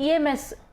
EMS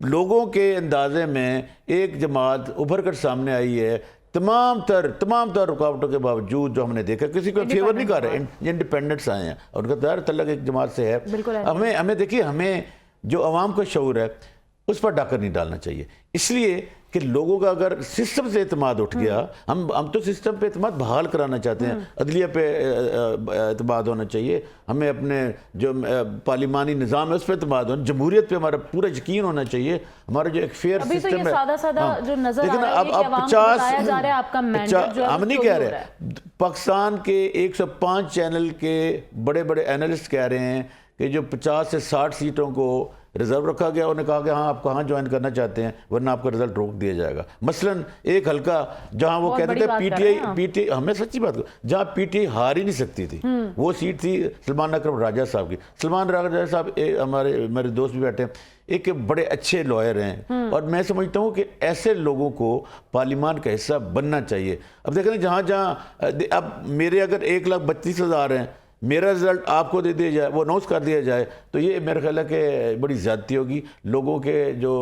لوگوں کے اندازے میں ایک جماعت ابھر کر سامنے آئی ہے تمام تر رکاوٹوں کے باوجود، جو ہم نے دیکھا کسی کو فیور نہیں کر رہے، انڈیپینڈنٹس آئے ہیں اور ان کا دائرہ تعلق ایک جماعت سے ہے. ہمیں دیکھیے، ہمیں جو عوام کا شعور ہے اس پر ڈاکر نہیں ڈالنا چاہیے، اس لیے کہ لوگوں کا اگر سسٹم سے اعتماد اٹھ گیا، ہم تو سسٹم پہ اعتماد بحال کرانا چاہتے ہیں، عدلیہ پہ اعتماد ہونا چاہیے، ہمیں اپنے جو پارلیمانی نظام ہے اس پہ اعتماد ہونا، جمہوریت پہ ہمارا پورا یقین ہونا چاہیے، ہمارا جو ایک فیئر سسٹم ہے. سادہ جو نظر آ رہا ہے کہ عوام کو بتایا جا رہا ہے آپ کا مینڈیٹ جو ہے، ہم نہیں کہہ رہے، پاکستان کے 105 چینل کے بڑے بڑے اینالسٹ کہہ رہے ہیں کہ جو 50 سے 60 سیٹوں کو ریزرو رکھا گیا، انہوں نے کہا کہ ہاں آپ کہاں جوائن کرنا چاہتے ہیں ورنہ آپ کا رزلٹ روک دیا جائے گا. مثلاً ایک حلقہ جہاں وہ کہتے تھے پی ٹی آئی، ہمیں سچی بات جہاں پی ٹی آئی ہار ہی نہیں سکتی تھی، وہ سیٹ تھی سلمان اکرم راجہ صاحب کی. سلمان راجہ صاحب میرے دوست بھی بیٹھے ہیں، ایک بڑے اچھے لائر ہیں، اور میں سمجھتا ہوں کہ ایسے لوگوں کو پارلیمان کا حصہ بننا چاہیے. اب دیکھیں جہاں اب میرے اگر 1,32,000 ہیں، میرا رزلٹ آپ کو دے دیا جائے، وہ اناؤنس کر دیا جائے، تو یہ میرا خیال ہے کہ بڑی زیادتی ہوگی لوگوں کے جو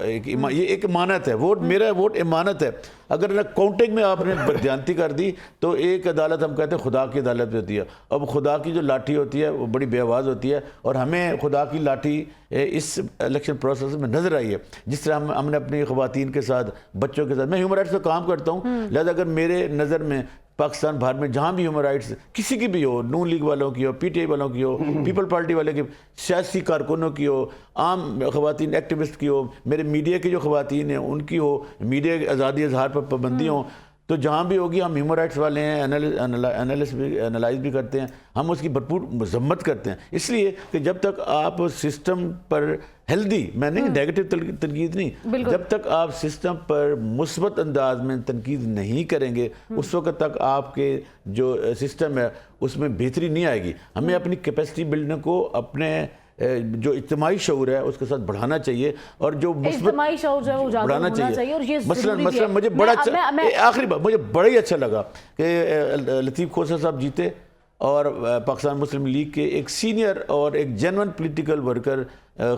یہ ایک امانت ہے، ووٹ میرا ووٹ امانت ہے. اگر کاؤنٹنگ میں آپ نے بددیانتی کر دی تو ایک عدالت ہم کہتے ہیں خدا کی عدالت بھی ہوتی ہے. اب خدا کی جو لاٹھی ہوتی ہے وہ بڑی بے آواز ہوتی ہے، اور ہمیں خدا کی لاٹھی اس الیکشن پروسیس میں نظر آئی ہے. جس طرح ہم نے اپنی خواتین کے ساتھ، بچوں کے ساتھ، میں ہیومن رائٹس پہ کام کرتا ہوں، لہذا اگر میرے نظر میں پاکستان بھر میں جہاں بھی ہیومن رائٹس کسی کی بھی ہو، نون لیگ والوں کی ہو، پی ٹی آئی والوں کی ہو، پیپل پارٹی والے کی، سیاسی کارکنوں کی ہو، عام خواتین ایکٹیوسٹ کی ہو، میرے میڈیا کی جو خواتین ہیں ان کی ہو، میڈیا کی آزادی اظہار پر پابندی ہوں، تو جہاں بھی ہوگی ہم ہیومن رائٹس والے ہیں، انالائز بھی کرتے ہیں، ہم اس کی بھرپور مذمت کرتے ہیں. اس لیے کہ جب تک آپ سسٹم پر ہیلدی، میں نہیں نیگیٹو تنقید نہیں، جب تک آپ سسٹم پر مثبت انداز میں تنقید نہیں کریں گے، اس وقت تک آپ کے جو سسٹم ہے اس میں بہتری نہیں آئے گی. ہمیں اپنی کیپیسٹی بلڈنگ کو اپنے جو اجتماعی شعور ہے اس کے ساتھ بڑھانا چاہیے، اور جو اجتماعی شعور جو ہے وہ اجاگر ہونا چاہیے، اور یہ مثلا مجھے بڑا اچھا، آخری بات مجھے بڑا ہی اچھا لگا کہ لطیف کھوسہ صاحب جیتے، اور پاکستان مسلم لیگ کے ایک سینئر اور ایک genuine political worker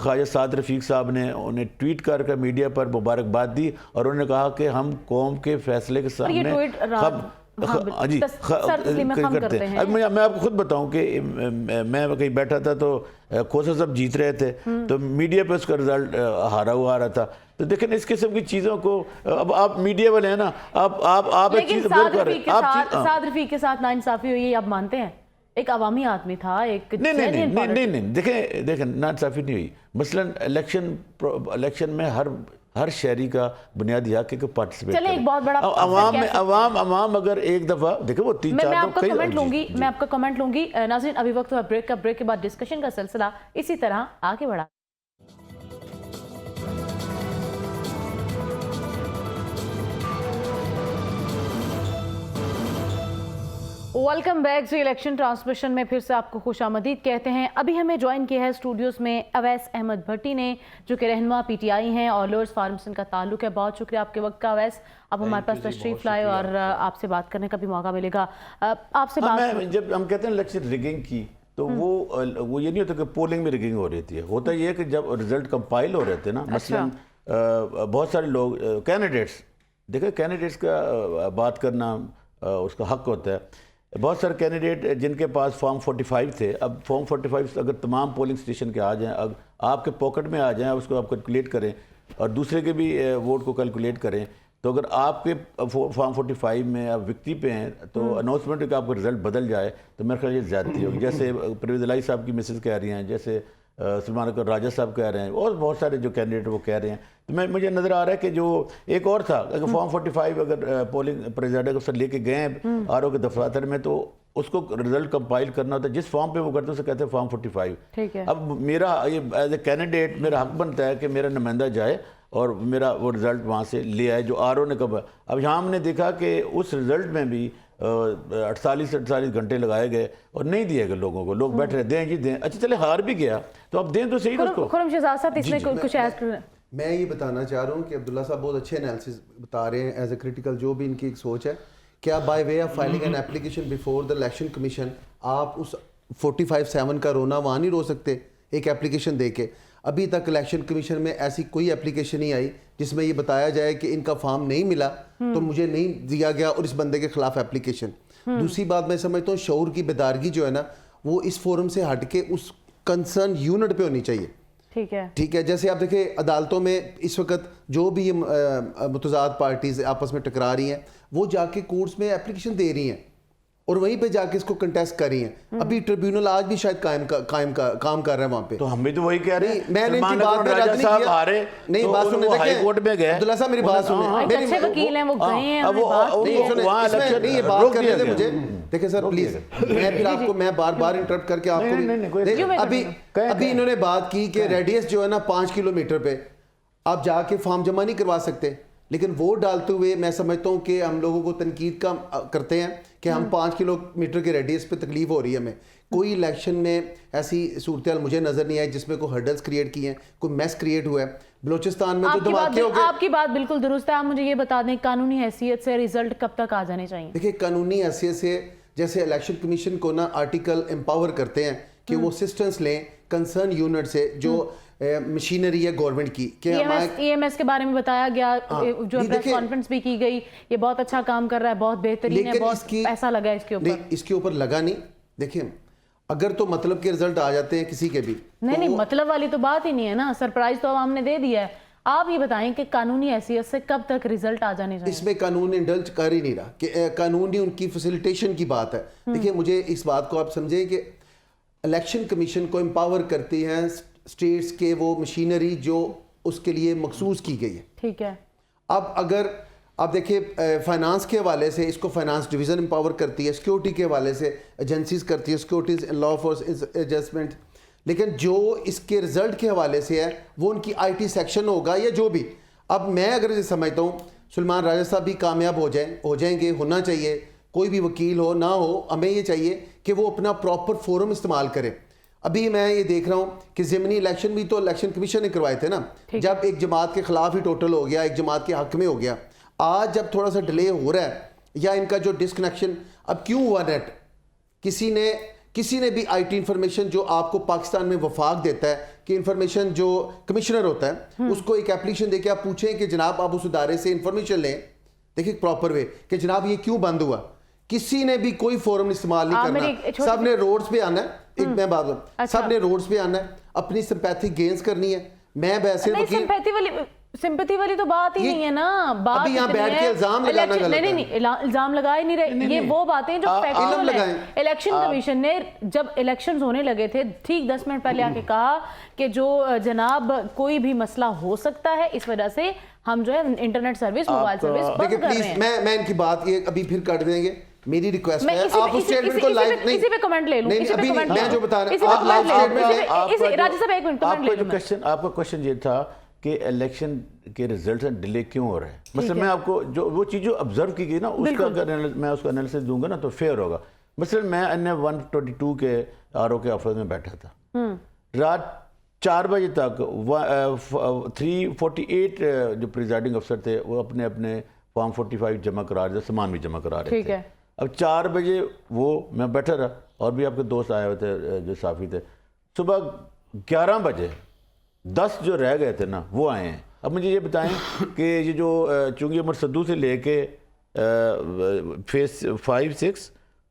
Khawaja Saad رفیق صاحب نے انہیں ٹویٹ کر میڈیا پر مبارکباد دی، اور انہوں نے کہا کہ ہم قوم کے فیصلے کے سامنے کرتے ہیں. اب میں آپ کو خود بتاؤں کہ میں کہیں بیٹھا تھا تو کھوسہ صاحب جیت رہے تھے، تو میڈیا پہ اس کا رزلٹ ہارا ہوا آ رہا تھا. تو دیکھیں اس قسم کی چیزوں کو، اب آپ میڈیا والے ہیں نا، آپ ایک چیز سعد رفیق کے ساتھ ناانصافی ہوئی، یہ آپ مانتے ہیں؟ ایک عوامی آدمی تھا، ایک نہیں، دیکھیں ناانصافی نہیں ہوئی. مثلاً الیکشن میں ہر شہری کا بنیادی حق ہے کہ پارٹیسپیٹ کرے. ایک بہت بڑا عوام اگر ایک دفعہ دیکھیں وہ 3-4 میں آپ کا کمنٹ لوں گی. ناظرین ابھی وقت ہوا بریک کا، بریک کے بعد ڈسکشن کا سلسلہ اسی طرح آگے بڑھا. Welcome back see election transmission میں پھر سے آپ کو خوش آمدید کہتے ہیں. ابھی ہمیں جوائن کیا ہے اسٹوڈیوز میں اویس احمد بھٹی نے، جو کہ رہنما پی ٹی آئی ہیں اور لارڈز فارمسن کا تعلق ہے. بہت شکریہ آپ کے وقت کا اویس، آپ ہمارے پاس تشریف لائے اور آپ سے بات کرنے کا بھی موقع ملے گا. آپ سے بات، جب ہم کہتے ہیں الیکشن ریگنگ کی، تو وہ یہ نہیں ہوتا کہ پولنگ میں ریگنگ ہو رہی تھی. ہوتا یہ ہے کہ جب رزلٹ کمپائل ہو رہے تھے نا، مثلا بہت سارے لوگ کینڈیڈیٹس، دیکھیں کینڈیڈیٹس کا بات کرنا اس کا حق ہوتا ہے. بہت سارے کینڈیڈیٹ جن کے پاس فارم 45 تھے، اب فارم 45 اگر تمام پولنگ اسٹیشن کے آ جائیں، آپ کے پاکٹ میں آ جائیں، اس کو آپ کیلکولیٹ کریں اور دوسرے کے بھی ووٹ کو کیلکولیٹ کریں، تو اگر آپ کے فارم 45 میں آپ وکٹری پہ ہیں تو اناؤنسمنٹ کا آپ کا رزلٹ بدل جائے تو میرے خیال یہ زیادتی ہوگی. جیسے پرویز الہی صاحب کی مسز کہہ رہی ہیں، جیسے سلمان اکرم راجہ صاحب کہہ رہے ہیں، اور بہت سارے جو کینڈیڈیٹ وہ کہہ رہے ہیں. تو مجھے نظر آ رہا ہے کہ جو ایک اور تھا، اگر فارم 45 اگر پولنگ پریزائڈنگ افسر لے کے گئے ہیں آر او کے دفاتر میں، تو اس کو رزلٹ کمپائل کرنا ہوتا ہے. جس فارم پہ وہ کرتے ہیں اسے کہتے ہیں فارم 45. اب میرا یہ ایز اے کینڈیڈیٹ میرا حق بنتا ہے کہ میرا نمائندہ جائے اور میرا وہ رزلٹ وہاں سے لے آئے جو آر او نے کب. اب یہاں ہم نے دیکھا کہ اس رزلٹ میں بھی 48 گھنٹے لگائے گئے اور نہیں دیے گئے لوگوں کو. لوگ بیٹھ رہے دیں جی دیں، اچھا چلے ہار بھی گیا تو اب دیں تو صحیح اس کو. خرم شہزاد صاحب اس میں کچھ ایڈ کریں؟ میں یہ بتانا چاہ رہا ہوں کہ عبداللہ صاحب بہت اچھے انالیسز بتا رہے ہیں ایز اے کریٹیکل، جو بھی ان کی ایک سوچ ہے. کیا by way of filing an application before the election commission آپ اس 45(7) کا رونا وہاں نہیں رو سکتے ایک اپلیکیشن دے کے؟ ابھی تک الیکشن کمیشن میں ایسی کوئی اپلیکیشن نہیں آئی جس میں یہ بتایا جائے کہ ان کا فارم نہیں ملا تو مجھے نہیں دیا گیا اور اس بندے کے خلاف اپلیکیشن. دوسری بات میں سمجھتا ہوں شعور کی بیدارگی جو ہے نا وہ اس فورم سے ہٹ کے اس کنسرن یونٹ پہ ہونی چاہیے. ٹھیک ہے, جیسے آپ دیکھیں عدالتوں میں اس وقت جو بھی متضاد پارٹیز آپس میں ٹکرا رہی ہیں وہ جا کے کورٹس میں اپلیکیشن دے رہی ہیں اور وہیں پہ جا کے اس کو کنٹیسٹ کر رری ہیں. ابھی ٹریبیونل آج بھی شاید کام کر رہا ہے وہاں پہ. تو ہم بھی تو وہی کہہ رہے ہیں. میں نے ان کی بات میں رد نہیں کیا. نہیں بات سننے دیکھیں, ہائی کورٹ میں گئے عبداللہ صاحب میری بات سنیں. اچھے وکیل ہیں وہ گئے ہیں. نہیں یہ بات کرنے دیں مجھے. دیکھیں سر پلیز, میں پھر آپ کو میں بار بار انٹرپٹ کر کے آپ کو ابھی انہوں نے بات کی کہ ریڈیس جو ہے نا 5 کلومیٹر پہ آپ جا کے فارم جمع نہیں کروا سکتے, لیکن وہ ڈالتے ہوئے میں سمجھتا ہوں کہ ہم لوگوں کو تنقید کا کرتے ہیں کہ ہم 5 کلومیٹر کے ریڈیس پہ تکلیف ہو رہی ہے ہمیں. کوئی الیکشن میں ایسی صورتحال مجھے نظر نہیں آئی جس میں کوئی ہرڈلز کریٹ کیے ہیں, کوئی میس کریٹ ہوا ہے. بلوچستان میں تو دھماکے ہو گئے. آپ کی بات بالکل درست ہے. آپ مجھے یہ بتا دیں قانونی حیثیت سے رزلٹ کب تک آ جانے چاہیے؟ دیکھیں قانونی حیثیت سے جیسے الیکشن کمیشن کو نا آرٹیکل امپاور کرتے ہیں کہ وہ اسسٹنس لیں کنسرن یونٹ سے جو مشینری ہے گورنمنٹ کی. ای ایم ایس کے بارے میں بتایا گیا, جو پریس کانفرنس بھی کی گئی, یہ بہت اچھا کام کر رہا ہے, بہت بہترین ہے, بہت پیسہ لگا ہے اس کے اوپر. نہیں اس کے اوپر لگا نہیں. دیکھیں اگر تو مطلب کے رزلٹ آ جاتے ہیں کسی کے بھی, نہیں مطلب والی تو بات ہی نہیں ہے نا. سرپرائز تو عوام نے دے دیا ہے. آپ یہ بتائیں کہ قانونی حیثیت سے کب تک رزلٹ آ جانے چاہیے؟ اس میں قانون انڈلج کر ہی نہیں رہا کہ قانونی ان کی فیسیلیٹیشن کی بات ہے. دیکھیں مجھے اس بات کو آپ سمجھیں کہ الیکشن کمیشن کو امپاور کرتی ہیں اسٹیٹس کے وہ مشینری جو اس کے لیے مخصوص کی گئی ہے. ٹھیک ہے. اب اگر آپ دیکھیں فائنانس کے حوالے سے اس کو فائنانس ڈویژن امپاور کرتی ہے, سیکیورٹی کے حوالے سے ایجنسیز کرتی ہے, securities and law force adjustment, لیکن جو اس کے رزلٹ کے حوالے سے ہے وہ ان کی آئی ٹی سیکشن ہوگا یا جو بھی. اب میں اگر یہ سمجھتا ہوں سلمان راجہ صاحب بھی کامیاب ہو جائیں گے, ہونا چاہیے, کوئی بھی وکیل ہو نہ ہو, ہمیں یہ چاہیے کہ وہ اپنا پراپر فورم استعمال کرے. ابھی میں یہ دیکھ رہا ہوں کہ ضمنی الیکشن بھی تو الیکشن کمیشن نے کروائے تھے نا, جب ایک جماعت کے خلاف ہی ٹوٹل ہو گیا, ایک جماعت کے حق میں ہو گیا. آج جب تھوڑا سا ڈیلے ہو رہا ہے یا ان کا جو ڈسکنیکشن اب کیوں ہوا نیٹ, کسی نے بھی آئی ٹی انفارمیشن جو آپ کو پاکستان میں وفاق دیتا ہے کہ انفارمیشن جو کمشنر ہوتا ہے اس کو ایک اپلیکیشن دے کے آپ پوچھیں کہ جناب آپ اس ادارے سے انفارمیشن لیں, دیکھیں پراپر وے کہ جناب یہ کیوں بند ہوا. کسی نے بھی کوئی فورم استعمال نہیں کرنا, سب نے روڈز پہ آنا ہے. ایک میں بات بتا, سب نے روڈز پہ آنا ہے, اپنی سمپیتھی گینز کرنی ہے. میں ویسے سمپیتھی والی تو بات ہی نہیں ہے نا. ابھی یہاں بیٹھ کے الزام لگانا غلط ہے. نہیں الزام لگائے نہیں رہے, یہ وہ باتیں جو فیکچوئل ہیں. الیکشن کمیشن نے جب الیکشنز ہونے لگے تھے ٹھیک 10 منٹ پہلے آ کے کہا کہ جو جناب کوئی بھی مسئلہ ہو سکتا ہے, اس وجہ سے ہم جو ہے انٹرنیٹ سروس موبائل سروس بند کر رہے ہیں. میں ان کی بات یہ ابھی پھر کٹ دیں گے. میری ریکویسٹ ہے آپ اس اسٹیٹمنٹ کو لائیو نہیں, اسی پہ کمنٹ لے لوں, ابھی میں جو بتا رہا ہوں آپ لائیو اسٹیٹمنٹ راجہ صاحب ایک منٹ کمنٹ لے لوں. آپ کا کوشچن یہ تھا کہ الیکشن کے ریزلٹ ڈیلے کیوں ہو رہے ہیں. مثلا میں آپ کو جو وہ چیز جو آبزرو کی گئی نا اس کا اگر میں اس کا انالیسس دوں گا نا تو فیئر ہوگا. مثلا میں NF-122 کے RO کے آفس میں بیٹھا تھا, رات 4 بجے تک 348 جو پریزائڈنگ افسر تھے وہ اپنے فارم 45 جمع کرا رہے تھے, سامان بھی جمع کرا رہے تھے. اب 4 بجے وہ میں بیٹھا رہا اور بھی آپ کے دوست آئے ہوئے تھے جو صحافی تھے. صبح 11 بجے 10 جو رہ گئے تھے نا وہ آئے ہیں. اب مجھے یہ بتائیں کہ یہ جو چونکہ عمر صدو سے لے کے فیس 5-6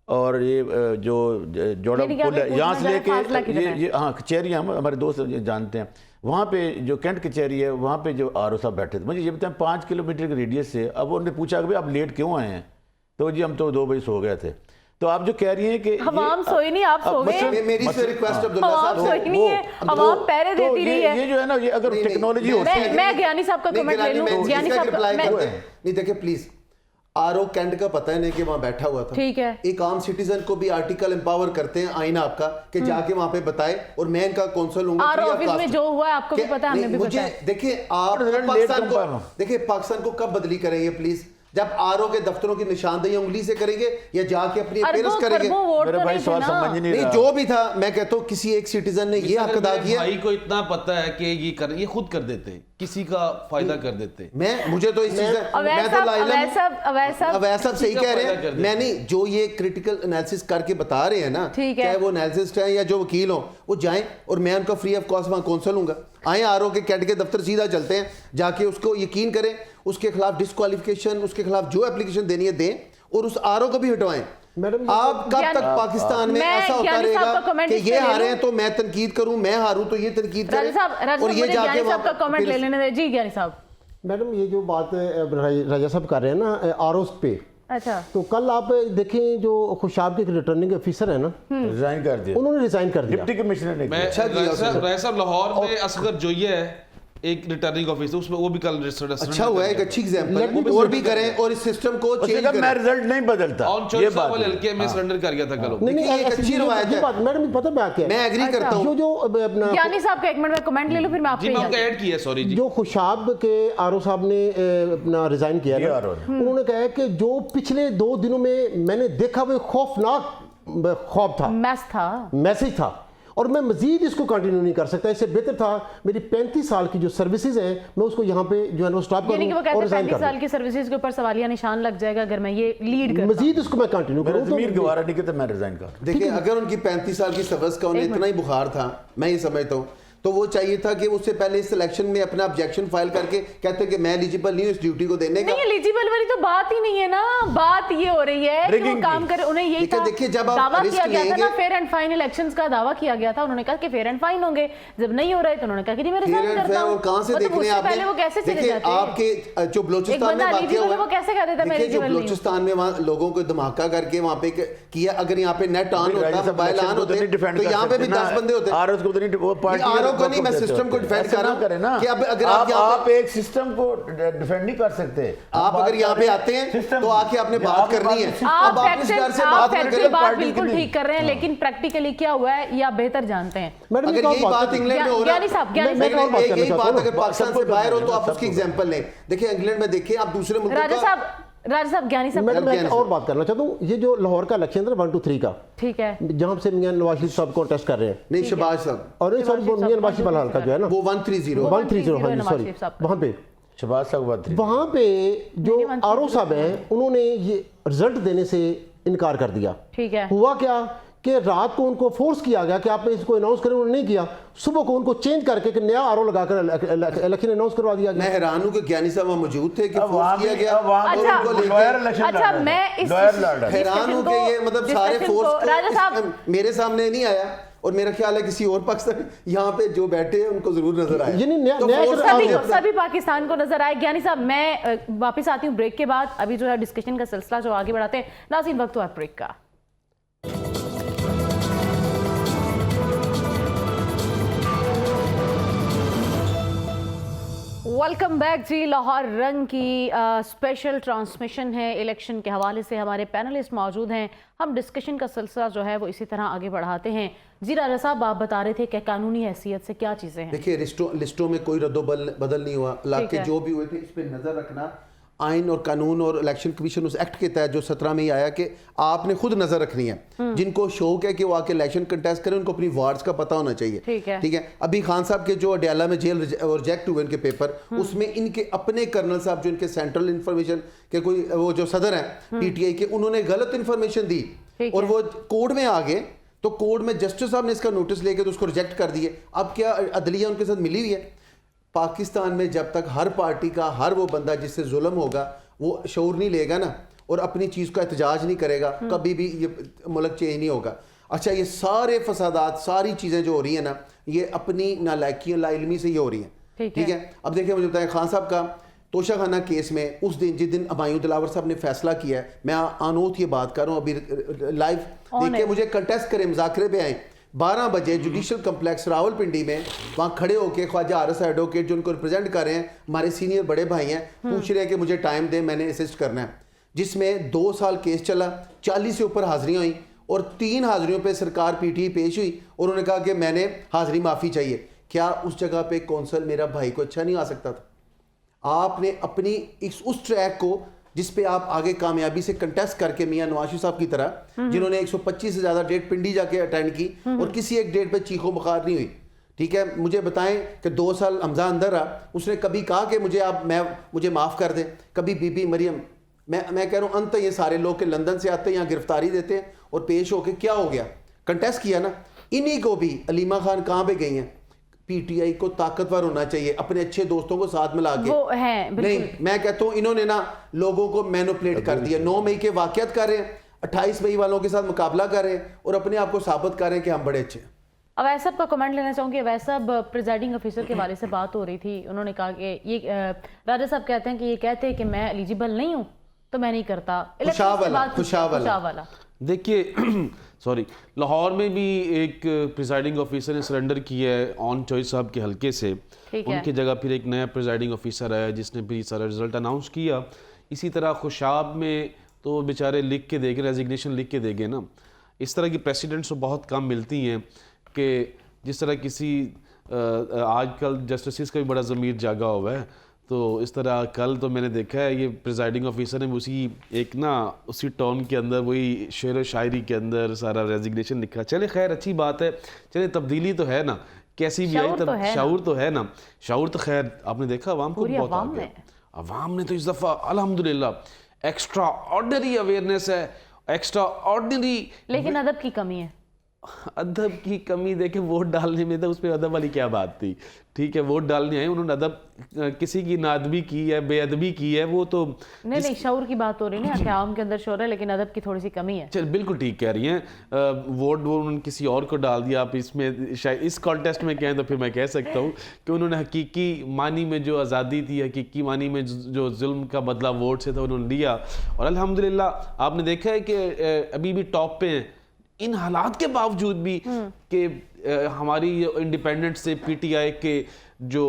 اور یہ جو جوڑا پل ہے یہاں سے لے کے یہ ہاں کچہری ہمارے دوست جانتے ہیں, وہاں پہ جو کینٹ کچہری ہے وہاں پہ جو RO صاحب بیٹھے تھے. مجھے یہ بتائیں 5 کلومیٹر کے ریڈیس سے. اب انہوں نے پوچھا کہ آپ لیٹ کیوں آئے ہیں, تو جی ہم تو 2 بجے سو گئے تھے. تو آپ جو کہہ رہی ہیں کہ عوام سوئی نہیں, آپ سو گئے. میری سے ریکویسٹ عبداللہ صاحب سوئی نہیں ہے, عوام پہرے دیتی رہی ہے. یہ جو ہے نا یہ اگر ٹیکنالوجی ہوتی ہے. میں گیانی صاحب کا کمنٹ لے لوں. گیانی صاحب کا نہیں دیکھیں پلیز, RO کینٹ کا پتہ ہے نہیں کہ وہاں بیٹھا ہوا تھا. ٹھیک ہے. ایک عام سٹیزن کو بھی آرٹیکل امپاور کرتے ہیں آئین آپ کا کہ جا کے وہاں پہ بتائے, اور میں ان کا کونسل ہوں گا. RO آفس میں جو ہوا ہے آپ کو بھی پتا ہے, ہمیں بھی پتا ہے. دیکھیں آپ پاکستان کو کب بدلی کریں گے پلیز, جب RO کے دفتروں کی نشاندہی انگلی سے کریں گے یا جا کے اپنی اپیرنس کریں گے. میرے بھائی سوال سمجھ نہیں رہا. جو بھی تھا میں کہتا ہوں کسی ایک سٹیزن نے یہ حق ادا کیا. بھائی کو اتنا پتہ ہے کہ یہ خود کر دیتے, کسی کا فائدہ کر دیتے. مجھے تو اس چیز میں تو اویس صاحب صحیح کہہ رہے ہیں. میں نہیں, جو یہ کریٹیکل انالیسس کر کے بتا رہے ہیں نا, چاہے وہ انالیسسٹ ہیں یا جو وکیل ہوں, وہ جائیں اور میں ان کا فری آف کاسٹ وہاں کونسل ہوں گا. آئیں آر او کے کیٹ کے دفتر سیدھا چلتے ہیں, جا کے اس کو یقین کریں, اس کے خلاف ڈسکوالیفیکیشن, اس کے خلاف جو اپلیکیشن دینی ہے دیں, اور اس آر او کو بھی ہٹوائیں. آپ کب تک پاکستان میں ایسا ہوتا رہے گا کہ یہ ہارے ہیں تو میں تنقید کروں, میں ہاروں تو یہ تنقید کریں, اور یہ جا کے صاحب کا کامنٹ لے لینے دیں. جی گیانی صاحب. میڈم یہ جو بات راجہ صاحب کر رہے ہیں نا آر اوز پہ, اچھا تو کل آپ دیکھیں جو خوشاب کے ریٹرننگ آفیسر ہیں نا, ریزائن کر دیا, انہوں نے ریزائن کر دیا. ڈپٹی کمشنر نے. راجہ صاحب لاہور میں اصغر جویہ ہے ایک ریٹرننگ آفیسر, اس میں وہ بھی کل اچھا ہوا ہے, ایک اچھی ایگزامپل, اور بھی کریں اور اس سسٹم کو چینج کریں. میں رزلٹ نہیں بدلتا, یہ بات ہلکے میں سرنڈر کر گیا تھا کل. نہیں ایک اچھی روایت ہے میڈم, پتہ میں کیا ہے, میں ایگری کرتا ہوں. جو اپنا گیانی صاحب کا ایک منٹ میں کمنٹ لے لوں پھر میں آپ جی میں ایڈ کیا, سوری جی, جو خوشاب کے آر او صاحب نے اپنا ریزائن کیا ہے, انہوں نے کہا ہے کہ جو پچھلے 2 دنوں میں نے دیکھا وہ خوفناک خواب تھا, میسج تھا, اور میں مزید اس کو کنٹینیو نہیں کر سکتا. اس سے بہتر تھا میری 35 سال کی جو سروسز ہیں میں اس کو یہاں پہ جو ہے نا سٹاپ کروں اور ریزائن کر دوں. 35 سال کی سروسز کے اوپر سوالیہ نشان لگ جائے گا اگر میں یہ لیڈ کرتا, مزید اس کو میں کنٹینیو کروں. ضمیر گوارا نہیں کہ میں ریزائن کر. دیکھیں اگر ان کی 35 سال کی سروس کا انہیں اتنا ہی بخار تھا, میں یہ سمجھتا ہوں, تو وہ چاہیے تھا کہ اس سے پہلے اس الیکشن میں اپنا آبجیکشن فائل کر کے کہتے کہ میں ایلیجیبل نہیں ہوں اس ڈیوٹی کو دینے کا. نہیں ایلیجیبل والی تو بات ہی نہیں ہے نا, بات یہ ہو رہی ہے کہ وہ کام کرے. انہیں یہی دعویٰ کیا گیا تھا نا, فیئر اینڈ فائن الیکشنز کا دعویٰ کیا گیا تھا, انہوں نے کہا کہ فیئر اینڈ فائن ہوں گے, جب نہیں ہو رہے تو انہوں نے کہا کہ جی میں ریزائن کرتا ہوں. کہاں سے دیکھ رہے ہیں آپ نے, وہ کیسے چلے دیکھیں جاتے ہیں, آپ کے جو بلوچستان میں واقع ہوا, وہ کیسے کہتے تھے میں جو بلوچستان میں وہاں لوگوں کو دھماکہ کر کے وہاں پہ کیا, اگر یہاں پہ نیٹ آن ہوتا, موبائل آن ہوتے, تو یہاں پہ بھی 10 بندے ہوتے. آر او کو نہیں, میں سسٹم کو ڈیفینڈ کر رہا ہوں کہ اب اگر آپ ایک سسٹم کو ڈیفینڈ نہیں کر سکتے. آپ اگر یہاں پہ آتے ہیں تو آ کے آپ نے بات کرنی ہے, آپ فیکچوئل بات بالکل ٹھیک کر رہے ہیں, لیکن پریکٹیکلی کیا ہوا ہے یہ آپ بہتر جانتے ہیں. اگر یہی بات انگلینڈ میں ہو رہا ہے, یہی بات اگر پاکستان سے باہر ہو تو آپ اس کی ایگزامپل لیں. دیکھیں انگلینڈ میں دیکھیں, آپ دوسرے ملکوں کا. راجہ صاحب گیانی صاحب میں ایک اور بات کرنا چاہتا ہوں, یہ جو لاہور کا الیکشن تھا 1 2 3 کا, ٹھیک ہے, جہاں سے میاں نواز شریف صاحب کانٹیسٹ کر رہے ہیں, نہیں شہباز صاحب, اور میاں نواز شریف بلحال کا جو ہے نا وہ 130 ہاں جی سوری, وہاں پہ شہباز صاحب وہاں پہ جو آر او صاحب ہیں انہوں نے یہ رزلٹ دینے سے انکار کر دیا. ٹھیک ہے, ہوا کیا کہ رات کو ان کو فورس کیا گیا کہ آپ اس کو اناؤنس کریں, انہوں نے نہیں کیا. صبح کو ان کو چینج کر کے نیا آر او لگا کر الیکشن اناؤنس کروا دیا گیا. میں حیران ہوں کہ گیانی صاحب وہاں موجود تھے کہ فورس کیا گیا. اچھا میں اس حیران ہوں کہ یہ مطلب سارے فورس میرے سامنے نہیں آیا, اور میرا خیال ہے کسی اور پاکستان یہاں پہ جو بیٹھے ہیں ان کو ضرور نظر آئے, یعنی سبھی پاکستان کو نظر آئے. گیانی صاحب میں واپس آتی ہوں بریک کے بعد, ابھی جو ہے ڈسکشن کا سلسلہ جو آگے بڑھاتے ہیں. ناظرین وقت ہوا بریک کا. ویلکم بیک جی. لاہور رنگ کی اسپیشل ٹرانسمیشن ہے الیکشن کے حوالے سے, ہمارے پینلسٹ موجود ہیں, ہم ڈسکشن کا سلسلہ جو ہے وہ اسی طرح آگے بڑھاتے ہیں. جی راجہ صاحب آپ بتا رہے تھے کہ قانونی حیثیت سے کیا چیزیں ہیں. دیکھیں لسٹوں میں کوئی رد و بدل نہیں ہوا, علاقے جو بھی ہوئے تھے اس پہ نظر رکھنا. آئین اور قانون اور الیکشن کمیشن اس ایکٹ کے تحت جو 17 میں ہی آیا کہ آپ نے خود نظر رکھنی ہے, جن کو شوق ہے کہ وہ آ کے الیکشن کنٹیسٹ کریں ان کو اپنی وارڈز کا پتہ ہونا چاہیے. ٹھیک ہے, ابھی خان صاحب کے جو اڈیالہ میں جیل ریجیکٹ ہوئے ان کے پیپر, اس میں ان کے اپنے کرنل صاحب جو ان کے سینٹرل انفارمیشن کے کوئی وہ جو صدر ہیں پی ٹی آئی کے, انہوں نے غلط انفارمیشن دی اور وہ کورٹ میں آ گئے, تو کورٹ میں جسٹس صاحب نے اس کا نوٹس لے کے تو اس کو ریجیکٹ کر دیے. اب کیا عدلیہ ان کے ساتھ ملی ہوئی ہے؟ پاکستان میں جب تک ہر پارٹی کا ہر وہ بندہ جس سے ظلم ہوگا وہ شعور نہیں لے گا نا, اور اپنی چیز کا احتجاج نہیں کرے گا, کبھی بھی یہ ملک چینج نہیں ہوگا. اچھا یہ سارے فسادات, ساری چیزیں جو ہو رہی ہیں نا, یہ اپنی نالائکیوں لا علمی سے یہ ہو رہی ہیں. ٹھیک ہے, اب دیکھیں مجھے بتائیں خان صاحب کا توشہ خانہ کیس میں اس دن جس دن ہمایوں دلاور صاحب نے فیصلہ کیا ہے, میں آنوت یہ بات کر رہا ہوں ابھی لائیو دیکھ کے, مجھے کنٹیسٹ کریں, مذاکرے پہ آئیں. 12 بجے جوڈیشل کمپلیکس راول پنڈی میں وہاں کھڑے ہو کے خواجہ آرس ایڈوکیٹ جو ان کو ریپرزینٹ کر رہے ہیں, ہمارے سینئر بڑے بھائی ہیں, پوچھ رہے ہیں کہ مجھے ٹائم دیں, میں نے اسسٹ کرنا ہے. جس میں 2 سال کیس چلا, 40 سے اوپر حاضریاں ہوئیں, اور 3 حاضریوں پہ سرکار پی ٹی پیش ہوئی, اور انہوں نے کہا کہ میں نے حاضری معافی چاہیے. کیا اس جگہ پہ کونسل میرا بھائی کو اچھا نہیں آ سکتا تھا؟ آپ نے اپنی اس ٹریک کو جس پہ آپ آگے کامیابی سے کنٹیسٹ کر کے میاں نواز شریف صاحب کی طرح, جنہوں نے 125 سے زیادہ ڈیٹ پنڈی جا کے اٹینڈ کی اور کسی ایک ڈیٹ پہ چیخو بخار نہیں ہوئی. ٹھیک ہے, مجھے بتائیں کہ 2 سال حمزہ اندر رہا, اس نے کبھی کہا کہ مجھے معاف کر دیں؟ کبھی بی بی مریم, میں کہہ رہا ہوں انت یہ سارے لوگ کہ لندن سے آتے ہیں, یہاں گرفتاری دیتے ہیں اور پیش ہو کے کیا ہو گیا, کنٹیسٹ کیا نا. انہی کو بھی علیمہ خان کہاں پہ گئی ہیں, پی ٹی آئی کو طاقتور ہونا چاہیے, اپنے اچھے دوستوں کو ساتھ ملا کے. وہ ہیں نہیں, میں کہتا ہوں انہوں نے نا لوگوں کو مینوپلیٹ کر دیا. 9 مئی کے واقعات کر رہے ہیں, 28 مئی والوں کے ساتھ مقابلہ کر رہے ہیں اور اپنے آپ کو ثابت کر رہے ہیں کہ ہم بڑے اچھے ہیں. اویس صاحب کا کمنٹ لینا چاہوں گی. اویس صاحب پریزائڈنگ آفیسر کے والے سے بات ہو رہی تھی, انہوں نے کہا کہ یہ راجہ صاحب کہتے ہیں کہ یہ کہتے ہیں کہ میں ایلیجیبل نہیں ہوں تو میں نہیں کرتا. خوشا والا دیکھیے سوری, لاہور میں بھی ایک پریزائڈنگ آفیسر نے سرنڈر کیا ہے آن چوائس صاحب کے حلقے سے. ان کی جگہ پھر ایک نیا پریزائڈنگ آفیسر آیا جس نے پھر سارا رزلٹ اناؤنس کیا. اسی طرح خوشاب میں تو بیچارے لکھ کے دے گئے, ریزگنیشن لکھ کے دے گئے نا. اس طرح کی پریسیڈنٹس تو بہت کم ملتی ہیں کہ جس طرح کسی آج کل جسٹسز کا بھی بڑا ضمیر جاگا ہوا ہے, تو اس طرح کل تو میں نے دیکھا ہے یہ پریزائڈنگ آفیسر نے اسی ایک نا اسی ٹون کے اندر وہی شعر و شاعری کے اندر سارا ریزگنیشن لکھا. چلے خیر اچھی بات ہے, چلے تبدیلی تو ہے نا, کیسی بھی آئی تب شعور تو ہے نا. شعور تو خیر آپ نے دیکھا عوام کو بہت آ گیا. عوام نے تو اس دفعہ الحمدللہ ایکسٹرا آرڈنری اویئرنیس ہے, ایکسٹرا آرڈنری. لیکن ادب کی کمی ہے. ادب کی کمی دیکھیں ووٹ ڈالنے میں تو اس پہ ادب والی کیا بات تھی. ٹھیک ہے ووٹ ڈالنے آئے, انہوں نے ادب کسی کی نادبی کی ہے, بے ادبی کی ہے, وہ تو نہیں شعور کی بات ہو رہی ہے, عوام کے اندر شعور ہے لیکن ادب کی تھوڑی سی کمی ہے. چل بالکل ٹھیک کہہ رہی ہیں. ووٹ انہوں نے کسی اور کو ڈال دیا. آپ اس میں شاید اس کانٹیسٹ میں کہیں تو پھر میں کہہ سکتا ہوں کہ انہوں نے حقیقی معنی میں جو آزادی تھی, حقیقی معنی میں جو ظلم کا بدلہ ووٹ سے تھا انہوں نے لیا. اور الحمدللہ آپ نے دیکھا ہے کہ ابھی بھی ٹاپ پہ ہیں ان حالات کے باوجود بھی کہ ہماری انڈیپینڈنٹ سے پی ٹی آئی کے جو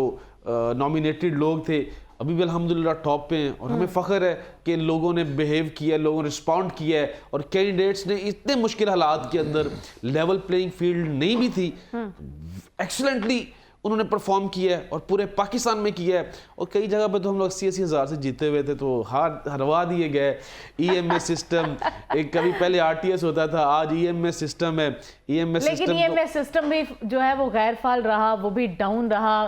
نامینیٹڈ لوگ تھے ابھی بھی الحمدللہ ٹاپ پہ ہیں. اور ہمیں فخر ہے کہ لوگوں نے بیہیو کیا ہے, لوگوں نے رسپونڈ کیا ہے, اور کینڈیڈیٹس نے اتنے مشکل حالات کے اندر لیول پلینگ فیلڈ نہیں بھی تھی, ایکسلنٹلی انہوں نے پرفارم کیا ہے اور پورے پاکستان میں کیا ہے. اور کئی جگہ پہ تو ہم لوگ 80,000 سے جیتے ہوئے تھے تو ہروا دیے گئے. ای ایم ایس سسٹم ایک کبھی پہلے آر ٹی ایس ہوتا تھا, آج ای ایم ایس سسٹم ہے. ای ایم ایس لیکن ای ایم ایس سسٹم بھی جو ہے وہ غیر فعال رہا, وہ بھی ڈاؤن رہا.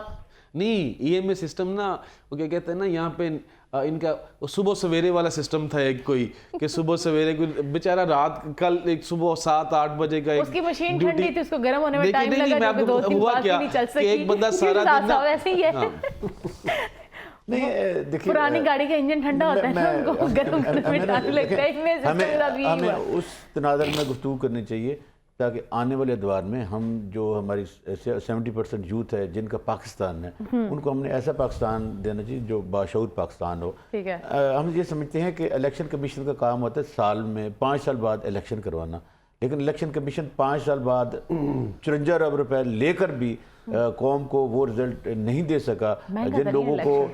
نہیں ای ایم ایس سسٹم نا وہ کیا کہتے ہیں نا یہاں پہ ان کا صبح سویرے والا سسٹم تھا ایک کوئی کہ صبح سویرے کوئی بیچارہ رات کل ایک صبح 7-8 بجے کا اس کی مشین ٹھنڈی تھی, اس کو گرم ہونے میں ٹائم لگا جو کہ 2-3 بار کی نہیں چل سکی. ایک بندہ سارا دن ویسے ہی ہے. نہیں دیکھیے پرانی گاڑی کا انجن ٹھنڈا ہوتا ہے نا, ان کو گرم کرنے میں ٹائم لگتا ہے. ہمیں اس تناظر میں گفتگو کرنی چاہیے تاکہ آنے والے ادوار میں ہم جو ہماری 70% یوتھ ہے جن کا پاکستان ہے ان کو ہم نے ایسا پاکستان دینا چاہیے جو باشعور پاکستان ہو. ہم یہ سمجھتے ہیں کہ الیکشن کمیشن کا کام ہوتا ہے سال میں 5 سال بعد الیکشن کروانا, لیکن الیکشن کمیشن 5 سال بعد 54 ارب روپے لے کر بھی قوم کو وہ رزلٹ نہیں دے سکا. جن لوگوں کو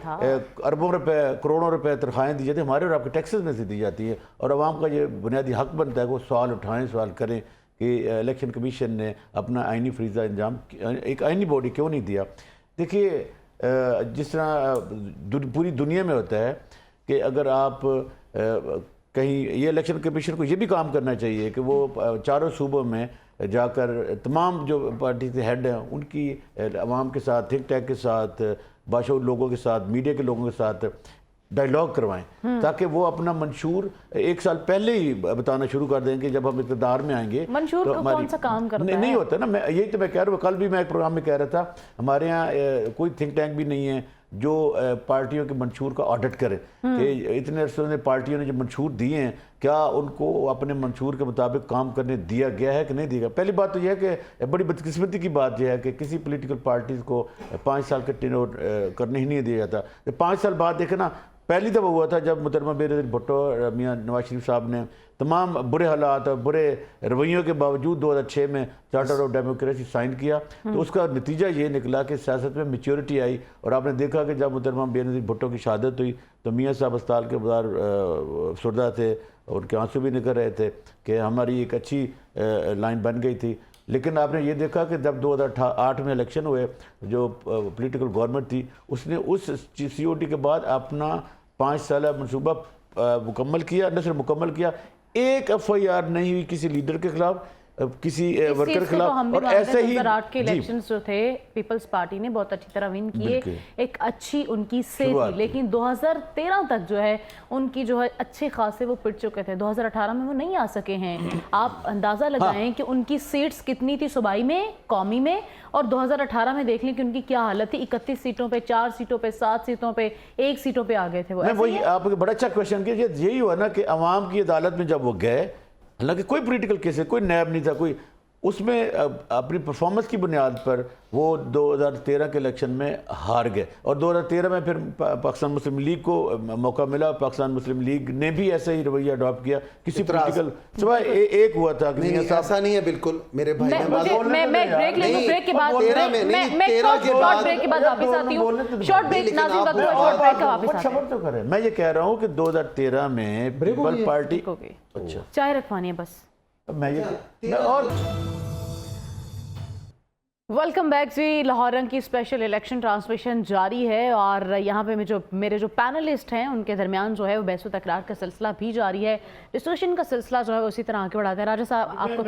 اربوں روپے کروڑوں روپے تنخواہیں دی جاتی ہیں ہمارے اور آپ کے ٹیکسز میں سے دی جاتی ہے, اور عوام کا یہ بنیادی حق بنتا ہے کہ وہ سوال اٹھائیں, سوال کریں کہ الیکشن کمیشن نے اپنا آئینی فریضہ انجام ایک آئینی باڈی کیوں نہیں دیا. دیکھیے جس طرح پوری دنیا میں ہوتا ہے کہ اگر آپ کہیں یہ الیکشن کمیشن کو یہ بھی کام کرنا چاہیے کہ وہ چاروں صوبوں میں جا کر تمام جو پارٹی کے ہیڈ ہیں ان کی عوام کے ساتھ, تھنک ٹینک کے ساتھ, باشعور لوگوں کے ساتھ, میڈیا کے لوگوں کے ساتھ ڈائیلاگ کروائیں تاکہ وہ اپنا منشور 1 سال پہلے ہی بتانا شروع کر دیں کہ جب ہم اقتدار میں آئیں گے. منشور کو کون سا کام کرتا ہے؟ نہیں ہوتا نا, یہی تو میں کہہ رہا ہوں. کل بھی میں ایک پروگرام میں کہہ رہا تھا ہمارے یہاں کوئی تھنک ٹینک بھی نہیں ہے جو پارٹیوں کے منشور کا آڈٹ کرے کہ اتنے عرصے نے پارٹیوں نے جو منشور دیے ہیں کیا ان کو اپنے منشور کے مطابق کام کرنے دیا گیا ہے کہ نہیں دیا گیا. پہلی بات تو یہ ہے کہ بڑی بدقسمتی کی بات یہ ہے کہ کسی پولیٹیکل پارٹیز کو 5 سال کا ٹینور کرنے ہی نہیں دیا جاتا. 5 سال بعد دیکھیں نا, پہلی دفعہ ہوا تھا جب محترمہ بینظیر بھٹو میاں نواز شریف صاحب نے تمام برے حالات اور برے رویوں کے باوجود 2006 میں چارٹر آف ڈیموکریسی سائن کیا, تو اس کا نتیجہ یہ نکلا کہ سیاست میں میچورٹی آئی. اور آپ نے دیکھا کہ جب محترمہ بینظیر بھٹو کی شہادت ہوئی تو میاں صاحب اسپتال کے بازار افسردہ تھے, ان کے آنسو بھی نکل رہے تھے کہ ہماری ایک اچھی لائن بن گئی تھی. لیکن آپ نے یہ دیکھا کہ جب 2008 میں الیکشن ہوئے جو پولیٹیکل گورنمنٹ تھی اس نے اس سی او ٹی کے بعد اپنا 5 سالہ منصوبہ مکمل کیا, نہ صرف مکمل کیا, ایک ایف آئی آر نہیں ہوئی کسی لیڈر کے خلاف. کسی اس ورکر چیز کے سے تو خلاف. ہم بھی اور مانتے ایسے ہیں ہی 2008 کے جی الیکشنز جو تھے پیپلز پارٹی نے بہت اچھی طرح ون کیے, بالکل. ایک اچھی ان کی سے شروعات تھی, تھی. لیکن 2013 تک جو ہے ان کی جو ہے اچھے خاصے وہ پٹ چکے تھے. 2018 میں وہ نہیں آ سکے ہیں. آپ اندازہ لگائیں کہ ان کی سیٹس کتنی تھی صوبائی میں, قومی میں, اور 2018 میں دیکھ لیں کہ ان کی کیا حالت تھی. 31 سیٹوں پہ, 4 سیٹوں پہ, 7 سیٹوں پہ, 1 سیٹوں پہ آ گئے تھے وہ. میں وہی آپ کو بڑا اچھا کوشچن کیا, یہی ہوا نا کہ عوام کی عدالت میں جب وہ گئے, حالانکہ کوئی پولیٹیکل کیس ہے, کوئی نیب نہیں تھا, کوئی اس میں اپنی پرفارمنس کی بنیاد پر وہ 2013 کے الیکشن میں ہار گئے. اور 2013 میں پھر پاکستان مسلم لیگ کو موقع ملا, پاکستان مسلم لیگ نے بھی ایسا ہی رویہ اڈاپٹ کیا. کسی پولیٹیکل سوائے ایک ہوا تھا کہ ایسا نہیں ہے بالکل میرے بھائی. میں بریک لے لوں, بریک کے بعد میں شارٹ بریک کے بعد واپس آتی ہوں. شارٹ بریک ناظرین کا شارٹ بریک کا واپس آتے ہیں. تو کریں. میں یہ کہہ رہا ہوں کہ 2013 میں پیپل پارٹی اچھا چائے رکھوانی ہے بس. میں یہ اور ویلکم بیک جی. لاہور رنگ کی اسپیشل الیکشن ٹرانسمیشن جاری ہے, اور یہاں پہ میرے جو پینلسٹ ہیں ان کے درمیان جو ہے وہ بحث و تکرار کا سلسلہ بھی جاری ہے. ڈسکشن کا سلسلہ جو ہے اسی طرح آگے بڑھاتے ہیں. راجہ صاحب آپ کو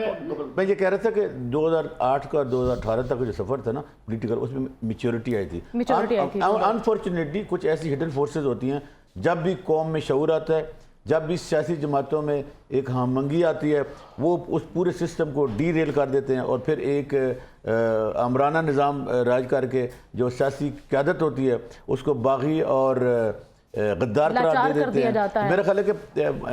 میں یہ کہہ رہا تھا کہ 2008 کا 2018 تک جو سفر تھا نا پولیٹیکل, اس میں میچورٹی آئی تھی. انفارچونیٹلی کچھ ایسی ہڈن فورسز ہوتی ہیں, جب بھی قوم میں شعور آتا ہے, جب بھی سیاسی جماعتوں میں ایک ہم منگی آتی ہے, وہ اس پورے سسٹم کو ڈی ریل کر دیتے ہیں, اور پھر ایک آمرانہ نظام راج کر کے جو سیاسی قیادت ہوتی ہے اس کو باغی اور غدار قرار دے دیتے ہیں. میرا خیال ہے کہ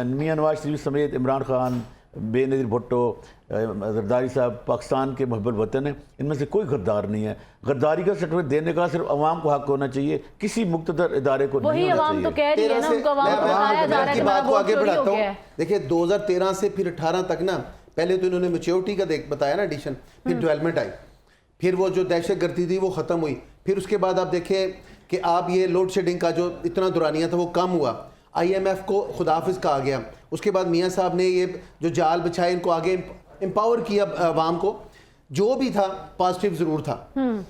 میاں نواز شریف سمیت عمران خان, بے نظیر بھٹو, زرداری صاحب پاکستان کے محب الوطن ہیں, ان میں سے کوئی غدار نہیں ہے. غداری کا سرٹیفکیٹ دینے کا صرف عوام کو حق ہونا چاہیے, کسی مقتدر ادارے کو نہیں ہونا چاہیے. عوام تو کہہ رہی ہے نا, ان کو عوام کو بتایا جا رہا ہے کہ بات کو آگے بڑھاتا ہوں. ہے. دیکھیں 2013 سے پھر 18 تک نا, پہلے تو انہوں نے میچورٹی کا بتایا نا ایڈیشن, پھر ڈیولپمنٹ آئی, پھر وہ جو دہشت گردی تھی وہ ختم ہوئی, پھر اس کے بعد آپ دیکھیں کہ آپ یہ لوڈ شیڈنگ کا جو اتنا دورانیہ تھا وہ کم ہوا, آئی ایم ایف کو خداحافظ کہا گیا, اس کے بعد میاں صاحب نے یہ جو جال بچھائے ان کو آگے امپاور کیا عوام کو, جو بھی تھا پازیٹیو ضرور تھا.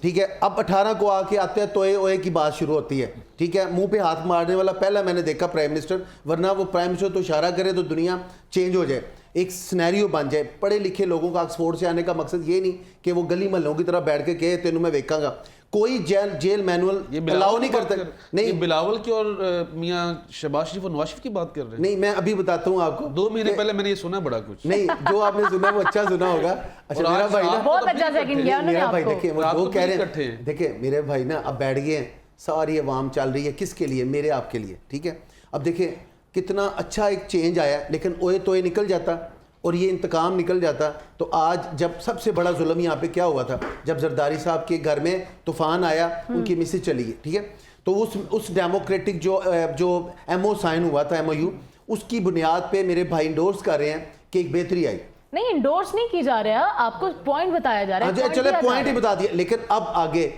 ٹھیک ہے, اب 18 کو آ کے آتے ہیں توئے اوئے کی بات شروع ہوتی ہے. ٹھیک ہے, منہ پہ ہاتھ مارنے والا پہلا میں نے دیکھا پرائم منسٹر, ورنہ وہ پرائم منسٹر تو اشارہ کرے تو دنیا چینج ہو جائے, ایک سینیریو بن جائے. پڑھے لکھے لوگوں کا آکسفورڈ سے آنے کا مقصد یہ نہیں کہ وہ گلی محلوں کی طرح بیٹھ کے کہے تینوں میں ویکھاں گا, کوئی جیل مینول الاؤ نہیں کرتا. نہیں, بلاول کی اور میاں شہباز شریف اور نواز شریف کی بات کر رہے ہیں. نہیں, میں ابھی بتاتا ہوں آپ کو, 2 مہینے پہلے میں نے یہ سنا بڑا کچھ. نہیں, جو آپ نے سنا وہ اچھا سنا ہوگا. اچھا میرا بھائی نا بہت اچھا سیکنڈ کیا انہوں نے آپ کو. دیکھیں وہ جو کہہ رہے ہیں, دیکھیں میرے بھائی نا اب بیٹھ گئے ہیں, ساری عوام چل رہی ہے کس کے لیے, میرے آپ کے لیے. ٹھیک ہے, اب دیکھیں کتنا اچھا ایک چینج آیا, لیکن اوئے توئے نکل جاتا اور یہ انتقام نکل جاتا. تو آج جب سب سے بڑا ظلم یہاں پہ کیا ہوا تھا, جب زرداری صاحب کے گھر میں طوفان آیا, ان کی مسز چلی گئی. ٹھیک ہے, تو اس ڈیموکریٹک جو ایم او سائن ہوا تھا, ایم او یو, اس کی بنیاد پہ میرے بھائی انڈورس کر رہے ہیں کہ ایک بہتری آئی. نہیں, انڈورس نہیں کی جا رہا, آپ کو پوائنٹ بتایا جا رہا ہے. چلے پوائنٹ ہی بتا دیا, لیکن اب آگے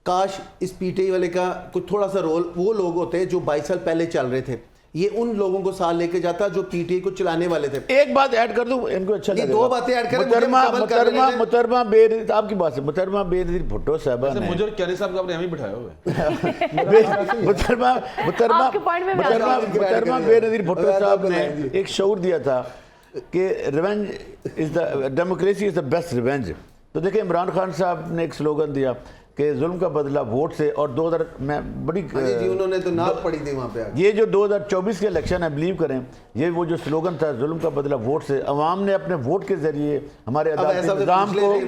کاش اس پی ٹی آئی والے کا کچھ تھوڑا سا رول, وہ لوگ ہوتے ہیں جو 22 سال پہلے چل رہے تھے, یہ ان لوگوں کو ساتھ لے کے جاتا جو پی ٹی آئی کو چلانے والے تھے. ایک بات ایڈ کر دوں, ان کو اچھا لگے گا. 2 باتیں ایڈ کریں. محترمہ بے نظیر, آپ کی بات سے محترمہ بے نظیر بھٹو صاحبہ نے, مجھے کیانی صاحب کو آپ نے ہمیں بٹھایا ہوا ہے. محترمہ بے نظیر بھٹو صاحب نے ایک شعور دیا تھا کہ revenge is the democracy is the best revenge. تو دیکھیں عمران خان صاحب نے ایک سلوگن دیا کہ ظلم کا بدلہ ووٹ سے, اور 2000 میں بڑی انہوں نے تو نعت پڑھی تھی وہاں پہ. یہ جو 2024 کے الیکشن ہے, بلیو کریں, یہ وہ جو سلوگن تھا ظلم کا بدلہ ووٹ سے, عوام نے اپنے ووٹ کے ذریعے ہمارے عدالتی نظام کو,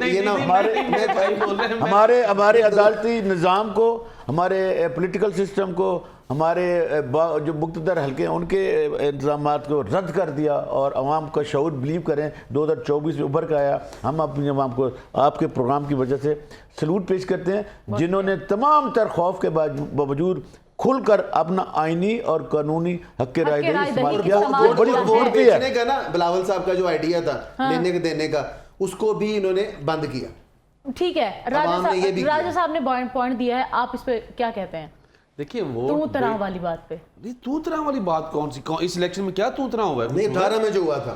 ہمارے عدالتی نظام کو, ہمارے پولیٹیکل سسٹم کو, ہمارے جو مقتدر حلقے ہیں ان کے انتظامات کو رد کر دیا, اور عوام کا شعور بلیو کریں 2024 میں ابھر کے آیا. ہم اپنی عوام کو آپ کے پروگرام کی وجہ سے سلوٹ پیش کرتے ہیں, جنہوں نے تمام تر خوف کے باوجود کھل کر اپنا آئینی اور قانونی حق رائے دہی استعمال کیا. ووٹ بیچنے کا نا بلاول صاحب کا جو آئیڈیا تھا لینے کے دینے کا, اس کو بھی انہوں نے بند کیا. ٹھیک ہے, راجہ صاحب نے پوائنٹ دیا ہے, آپ اس پہ کیا کہتے ہیں؟ دیکھیے وہ تو طرح والی بات پہ, تو طرح والی بات کون سی, اس الیکشن میں کیا تو طرح ہوا ہے؟ نہیں, 18 میں جو ہوا تھا